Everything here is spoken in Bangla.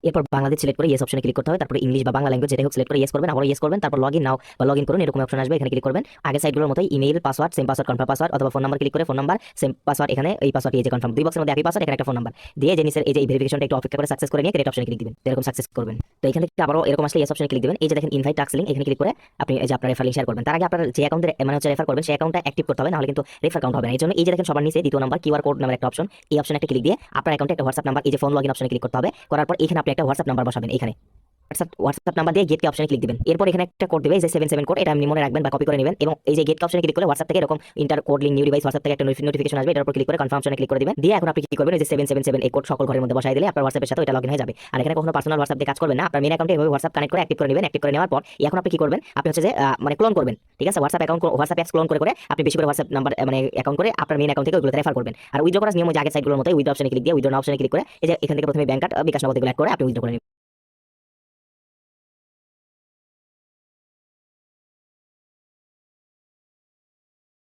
এরপর বাংলাদেশ সিলেক্ট করে ইয়েস অপশনে ক্লিক করতে হবে, তারপরে ইংলিশ বা বাংলা ল্যাঙ্গুয়েজ যেটা হোক সিলেক্ট করে ইয়েস করবেন, আবার ইয়েস করবেন, তারপর লগইন নাও বা লগইন করুন এরকম অপশন আসবে, এখানে ক্লিক করবেন। আগে সাইটগুলোর মতোই email password same password confirm password, অথবা ফোন নাম্বার ক্লিক করে ফোন নাম্বার সেম পাসওয়ার্ড, এখানে এই পাসওয়ার্ড এই যে কনফার্ম, দুই বক্সের মধ্যে একই পাসওয়ার্ড, এখানে একটা ফোন নাম্বার দিয়ে যে নিচের এই যে ভেরিফিকেশনটা একটু অপেক্ষা করে সাকসেস করে নিয়ে ক্রিয়েট অপশনে ক্লিক দিবেন, এরকম সাকসেস করবেন। তো এখান থেকে আবারও এরকম আসলে ইয়েস অপশনে ক্লিক দিবেন। এই যে দেখেন ইনভাইট টাস্ক লিংক, এখানে ক্লিক করে আপনি এই যে আপনার রেফার লিংক শেয়ার করবেন। তার আগে আপনার যে অ্যাকাউন্টে মানে হচ্ছে রেফার করবেন সেই অ্যাকাউন্টটা অ্যাক্টিভ করতে হবে, নাহলে কিন্তু রেফার কাউন্ট হবে না। এই জন্য এই যে দেখেন সবার নিচে দ্বিতীয় নাম্বার কিউআর কোড নামের একটা অপশন, এই অপশনে একটা ক্লিক দিয়ে আপনার অ্যাকাউন্টে একটা হোয়াটসঅ্যাপ নাম্বার এই যে ফোন লগইন অপশনে ক্লিক করতে হবে, করার পর এখানে আপনি একটা হোয়াটসঅ্যাপ নাম্বার বসাবেন, এখানে হোয়াটসঅ্যাপ নাম্বার দিয়ে গেট কে অপশনে ক্লিক দিবেন। এরপর এখানে একটা কোড দিবে এই যে 77 কোড, এটা আপনি মনে রাখবেন বা কপি করে নেবেন, এবং এই যে গেট কে অপশনে ক্লিক করলে হোয়াটসঅ্যাপ থেকে এরকম inter code link new device WhatsApp থেকে একটা নোটিফিকেশন আসবে, এটার উপর ক্লিক করে কনফার্ম অপশনে ক্লিক করে দিবেন। দিয়ে এখন আপনি কি করবেন, এই যে 777 এই কোড সকল ঘরের মধ্যে বসাই দিলে আপনার হোয়াটসঅ্যাপের সাথে এটা লগইন হয়ে যাবে। আর এখানে কখনো পার্সোনাল হোয়াটসঅ্যাপ দিয়ে কাজ করবেন না, আপনার মেইন অ্যাকাউন্টে এভাবে হোয়াটসঅ্যাপ কানেক্ট করে অ্যাক্টিভ করে নেবেন। অ্যাক্টিভ করে নেওয়ার পর এখন আপনি কি করবেন, আপনি হচ্ছে যে মানে ক্লোন করবেন, ঠিক আছে, WhatsApp account WhatsApp apps clone করে আপনি বেশি করে হোয়াটসঅ্যাপ নাম্বার মানে অ্যাকাউন্ট করে আপনার মেইন অ্যাকাউন্ট থেকে ওইগুলো রেফার করবেন। আর উইথড্র করার নিয়ম যে আগের সাইটগুলোর মতোই উইথড্র অপশনে ক্লিক দিয়ে উইথড্র অপশনে ক্লিক করে এই যে এখান থেকে প্রথমে ব্যাংক কার্ড বিকাশ নগদ এগুলো অ্যাড করে আপনি উইথড্র করে